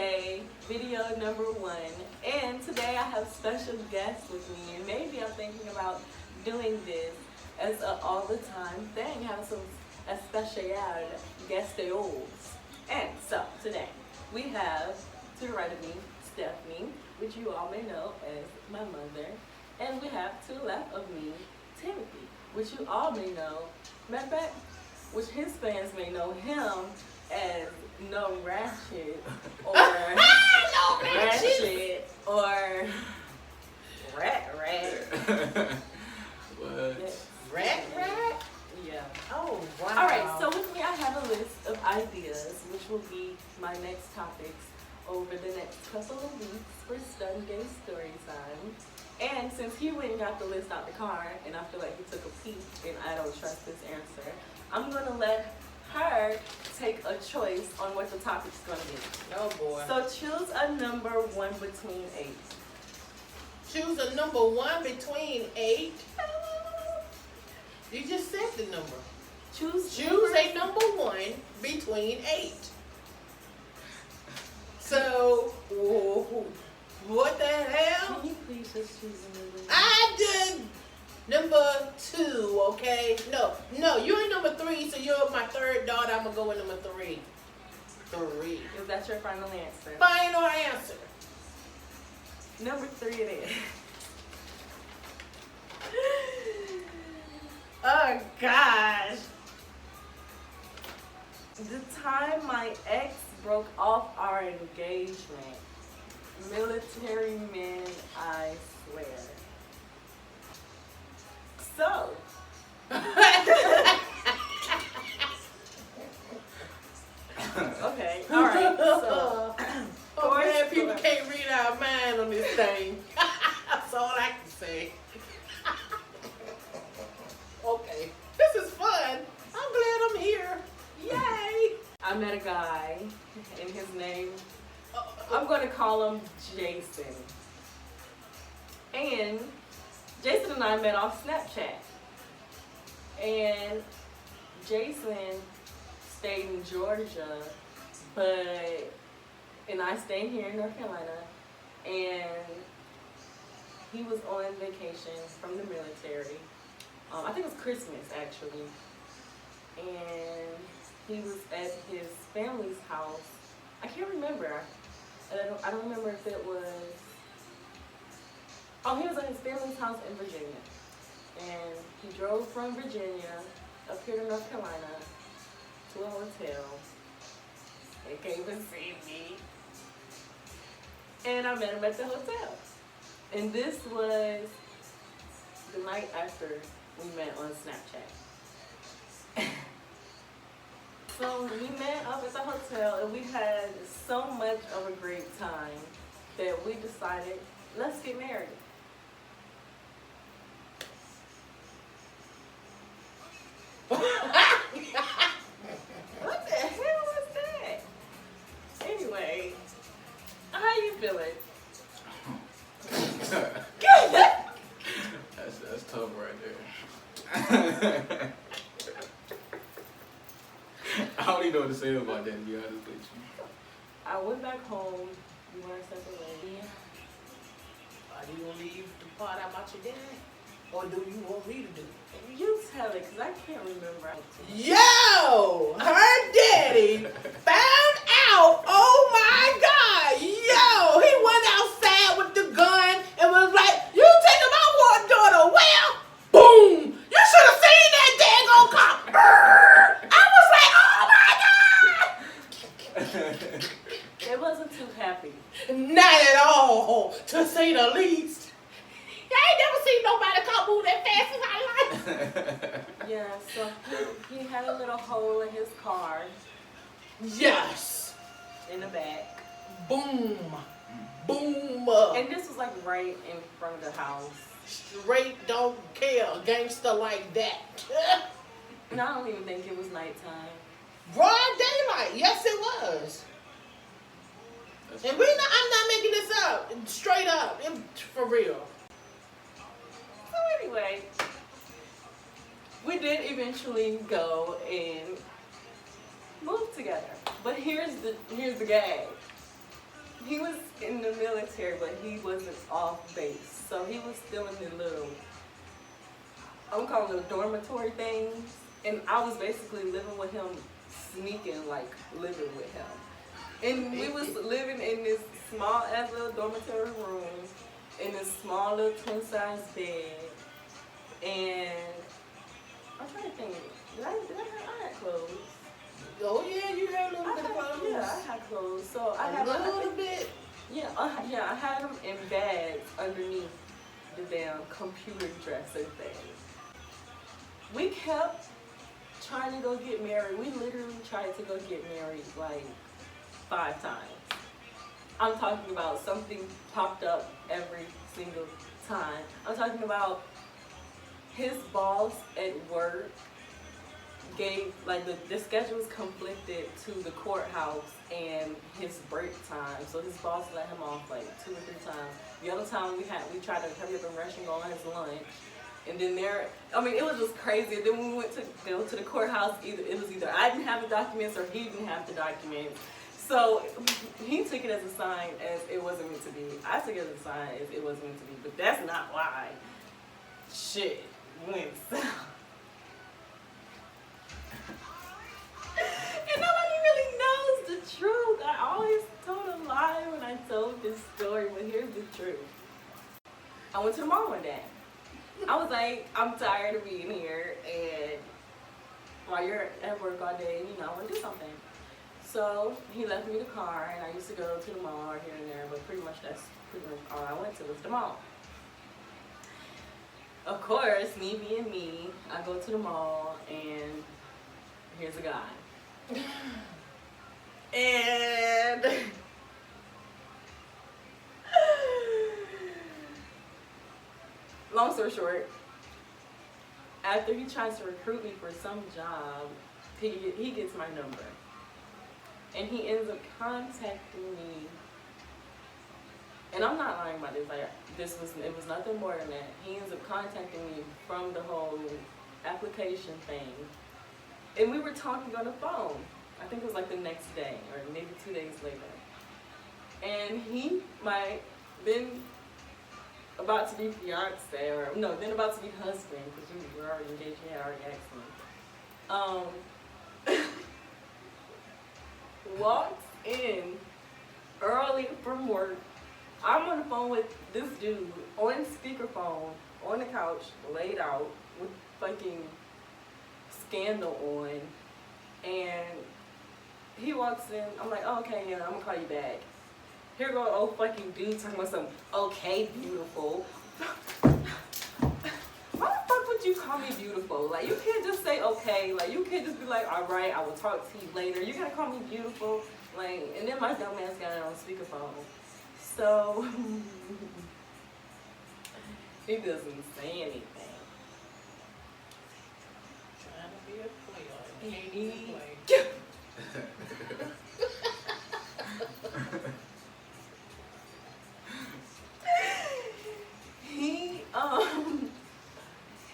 today, video number 1, and today I have special guests with me, and maybe I'm thinking about doing this as a all the time thing, have some a special guestos. And so today we have to the right of me Stephanie, which you all may know as my mother, and we have to the left of me Timothy, which you all may know, matter of fact, which his fans may know him as No Ratchet or No Ratchet or Rat. What? Rat? Yeah. Oh, wow. Alright, so with me I have a list of ideas, which will be my next topics over the next couple of weeks for Sunday story time. And since he went and got the list out the car, and I feel like he took a peek and I don't trust his answer, I'm going to let her take a choice on what the topic's going to be. Oh, boy. So choose a number 1 between 8. Choose a number 1 between 8. You just said the number. Choose a number 1 between 8. So, what the hell? Can you please just choose a number 1? I did number 2, okay? No, you're number 3, so you're my third daughter. I'm going to go with number 3. 3. Is that your final answer? Final answer. Number 3 it is. Oh gosh. The time my ex broke off our engagement. Military men, I swear. So. Okay, alright, so. Oh man, people can't read our mind on this thing. That's all I can say. Okay, this is fun. I'm glad I'm here. Yay! I met a guy, and his name, I'm going to call him Jason. And Jason and I met off Snapchat. And Jason stayed in Georgia, and I stayed here in North Carolina. And he was on vacation from the military. I think it was Christmas, actually. And he was at his family's house. I can't remember. I don't remember if it was... Oh, he was at his family's house in Virginia. And he drove from Virginia up here to North Carolina to a hotel and came and see me. And I met him at the hotel. And this was the night after we met on Snapchat. So we met up at the hotel and we had so much of a great time that we decided, let's get married. What the hell was that? Anyway, how you feeling? That's tough right there. I don't even know what to say about that, to be honest with you. I went back home. We weren't separated. Are you gonna leave the part about your dad? Or do you want me to do it? You tell it, because I can't remember. Yo! Her daddy found out, oh my God! Yo! He went outside with the gun and was like, you taking my one daughter? Well, boom! You should have seen that daggone cop! I was like, oh my God! It wasn't too happy. Not at all, to say the least. I ain't never seen nobody cop move that fast in my life. Yeah, so he had a little hole in his car. Yes. In the back. Boom. Boom. And this was like right in front of the house. Straight don't care. Gangster like that. And I don't even think it was nighttime. Broad daylight. Yes, it was. And I'm not making this up. Straight up. For real. So anyway, we did eventually go and move together. But here's the gag. he was in the military, but he wasn't off base. So he was still in the little, I'm calling them dormitory things. And I was basically living with him, sneaking, like living with him. And we was living in this small ass little dormitory room, in this small little twin size bed. And I'm trying to think, I had clothes. Oh yeah, you had a little bit of clothes. Yeah, I had clothes. So I had a little bit. Yeah, I had them in bags underneath the damn computer dresser thing. We kept trying to go get married. We literally tried to go get married like 5 times. I'm talking about something popped up every single time. I'm talking about his boss at work gave, like, the schedules conflicted to the courthouse and his break time. So his boss let him off like 2 or 3 times. The other time we tried to hurry up and rush and go on his lunch. And then it was just crazy. And then when we went to go to the courthouse, it was either I didn't have the documents or he didn't have the documents. So he took it as a sign as it wasn't meant to be. I took it as a sign as it wasn't meant to be. But that's not why shit went south. And nobody really knows the truth. I always told a lie when I told this story, but here's the truth. I went to the mall one day. I was like, I'm tired of being here, and while you're at work all day, I want to do something. So he left me the car, and I used to go to the mall here and there, but pretty much that's pretty much all I went to was the mall. Of course, me being me, I go to the mall, and here's a guy. And long story short, after he tries to recruit me for some job, he gets my number. And he ends up contacting me. And I'm not lying about this. Like, it was nothing more than that. He ends up contacting me from the whole application thing. And we were talking on the phone. I think it was like the next day or maybe 2 days later. And he might been about to be fiance, or no, then about to be husband, because we were already engaged. He had already asked me. Walks in early from work. I'm on the phone with this dude on speakerphone on the couch, laid out with fucking Scandal on, and he walks in. I'm like, oh, okay, yeah, I'm gonna call you back. Here go old fucking dude talking about some okay, beautiful. Why the fuck would you call me beautiful? Like, you can't just say okay. Like, you can't just be like, all right, I will talk to you later. You gotta call me beautiful. Like, and then my dumb ass got it on speakerphone. So he doesn't say anything. Trying to be a player. Can't He even play.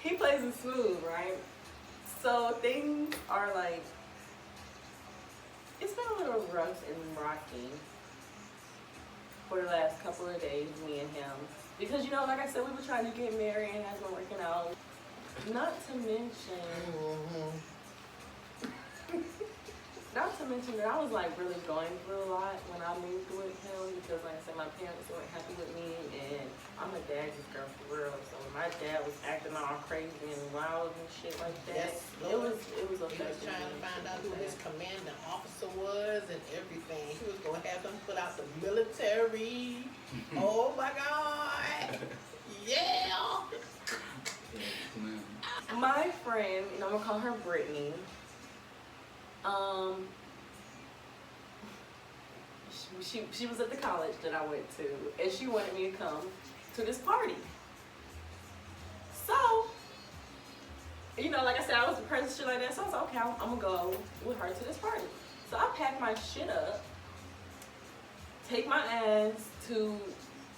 he plays it smooth, right? So things are like, it's been a little rough and rocky for the last couple of days, me and him. Because, like I said, we were trying to get married and it hasn't been working out. Not to mention that I was like really going through a lot when I moved with him, because like I said, my parents weren't happy with me, and I'm a daddy's girl for real. So my dad was acting all crazy and wild and shit like that. Yes, it was He was affecting trying to me. find out who his commanding officer was and everything. He was gonna have them put out the military. Oh my God! Yeah. My friend, I'm gonna call her Brittany. She was at the college that I went to, and she wanted me to come to this party. So, like I said, I was depressed, shit like that. So I was like, okay, I'm gonna go with her to this party. So I packed my shit up, take my ass to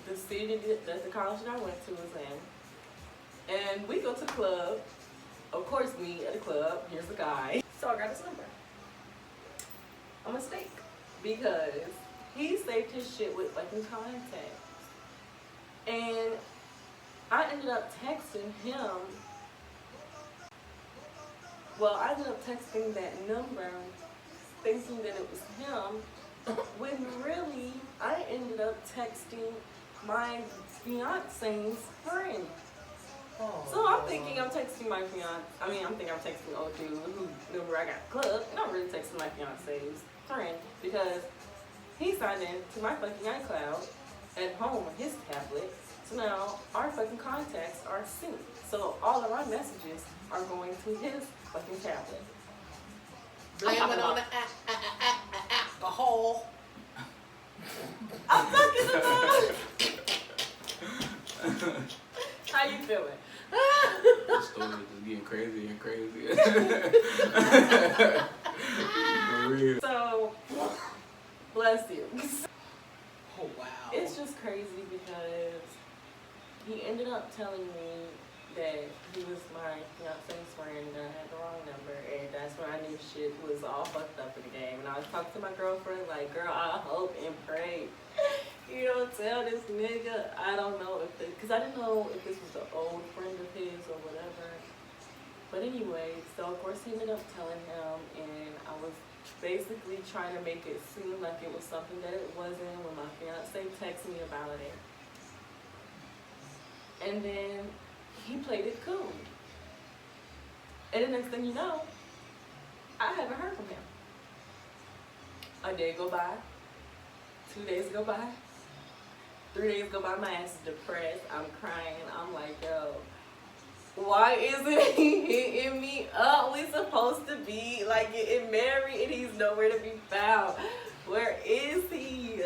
the city that the college that I went to was in, and we go to the club. Of course, me at the club. Here's the guy. So I got his number. A mistake, because he saved his shit with fucking contacts. And I ended up texting him. Well, I ended up texting that number thinking that it was him, when really I ended up texting my fiance's friend. Oh, So I'm thinking I'm texting my fiance. I mean, I'm thinking I'm texting old dude who remember I got clubbed. And I'm really texting my fiance's friend because he signed in to my fucking iCloud at home on his tablet. So now our fucking contacts are synced. So all of our messages are going to his fucking tablet. Blame it on the alcohol. I'm fucking about. How you feeling? The story is just getting crazier and crazier. For real. So, bless you. Oh wow. It's just crazy because he ended up telling me that he was my fiance's friend and I had the wrong number, and that's when I knew shit was all fucked up in the game. And I was talking to my girlfriend like, girl, I hope and pray you don't tell this nigga. I don't know if because I didn't know if this was an old friend of his or whatever. But anyway, so of course he ended up telling him, and I was basically trying to make it seem like it was something that it wasn't when my fiance texted me about it. And then he played it cool. And the next thing you know, I haven't heard from him. A day go by, 2 days go by, 3 days go by, my ass is depressed, I'm crying, I'm like, yo, why isn't he hitting me up? We supposed to be like getting married and he's nowhere to be found. Where is he?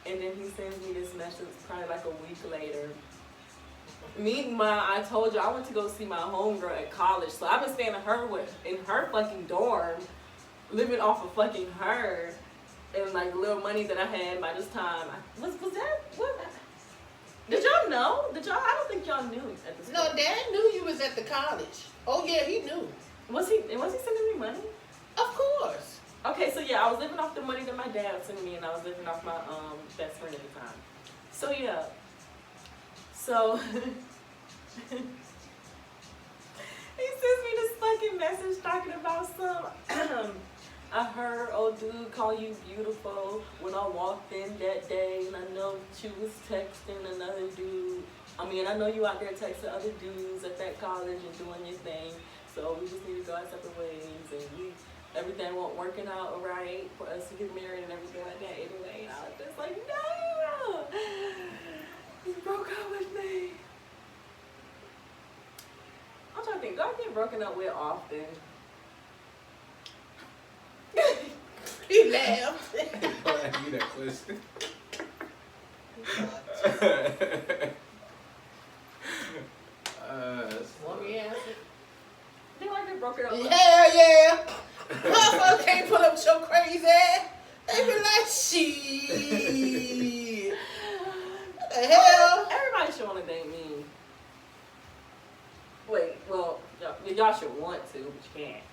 And then he sends me this message probably like a week later. Meanwhile, I told you I went to go see my homegirl at college, so I've been staying in her fucking dorm, living off of fucking her, and like little money that I had by this time. Was that what? Did y'all know? I don't think y'all knew at this point. No, Dad knew you was at the college. Oh yeah, he knew. Was he sending me money? Of course. Okay, so yeah, I was living off the money that my dad was sending me, and I was living off my best friend at the time. So yeah. So he sends me this fucking message talking about some I heard old dude call you beautiful when I walked in that day, and I know that you was texting another dude. I mean, I know you out there texting other dudes at that college and doing your thing, so we just need to go our separate ways, and everything won't working out right for us to get married and everything like that anyway. And I was just like, no! He broke up with me. I'm trying to think, do I get broken up with often? He laughed. Don't ask me that question. Want me to answer? Do I get broken up with? Hell yeah. Motherfucker can't put up your crazy ass. They be like, shit. What the hell? Everybody should want to date me. Wait, well, y'all should want to, but you can't.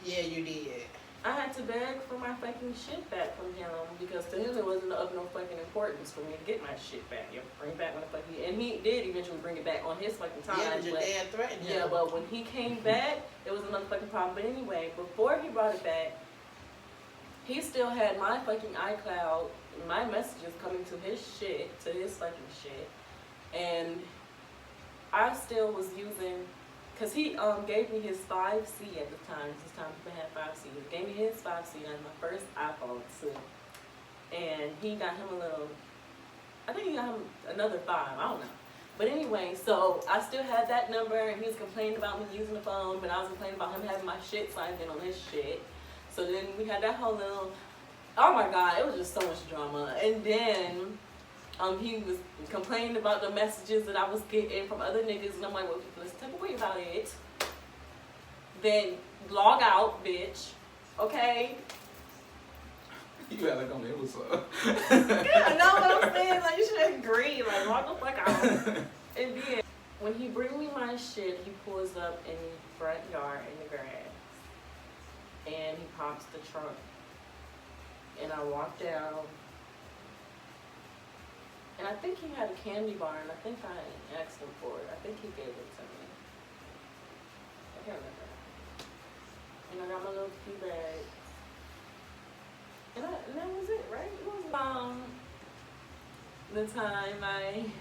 Yeah, you did. I had to beg for my fucking shit back from him because to him it wasn't of no fucking importance for me to get my shit back. You bring back when the fucking, and he did eventually bring it back on his fucking time. Yeah, but your dad threatened him. Yeah, but when he came back, it was another fucking problem. But anyway, before he brought it back, he still had my fucking iCloud, my messages coming to his shit, to his fucking shit, and I still was using. Because he gave me his 5C at the time. This time people had 5C. He gave me his 5C on my first iPhone too. And he got him a little, I think he got him another 5. I don't know. But anyway, so I still had that number, and he was complaining about me using the phone, but I was complaining about him having my shit signed in on his shit. So then we had that whole little, oh my God, it was just so much drama. And then he was complaining about the messages that I was getting from other niggas, and I'm like, well, let's talk away about it. Then log out, bitch. Okay? You got like on it, what's up? Yeah, I know what I'm saying. Like, you should agree. Like, log the fuck out. And then, when he bring me my shit, he pulls up in the front yard in the grass. And he pops the trunk. and I walked out. And I think he had a candy bar, and I think I asked him for it. I think he gave it to me. I can't remember. And I got my little tea bag. And that was it, right? It was the time I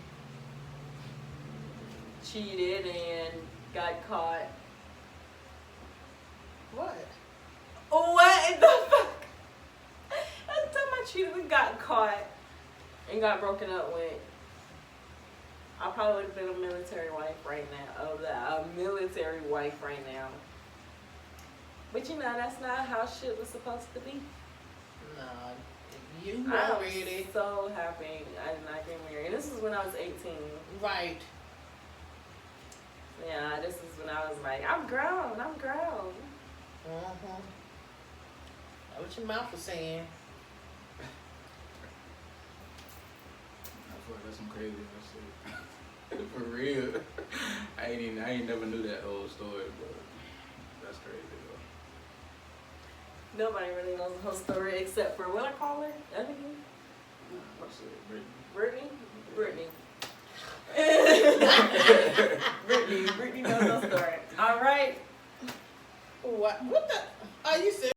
cheated and got caught. What? What in the fuck? That time I cheated and got caught and got broken up with. I probably would have been a military wife right now. A military wife right now. But you know, that's not how shit was supposed to be. Nah, you I already. was so happy I did not get married. This is when I was 18. Right. Yeah, this is when I was like, I'm grown. Mm-hmm. That's what your mouth was saying. I feel like that's some crazy ass shit. For real. I ain't never knew that whole story, but that's crazy though. Nobody really knows the whole story except for what I call her? Ebony? What's it, Brittany? Brittany? Brittany knows the story. All right. What the? Are you serious?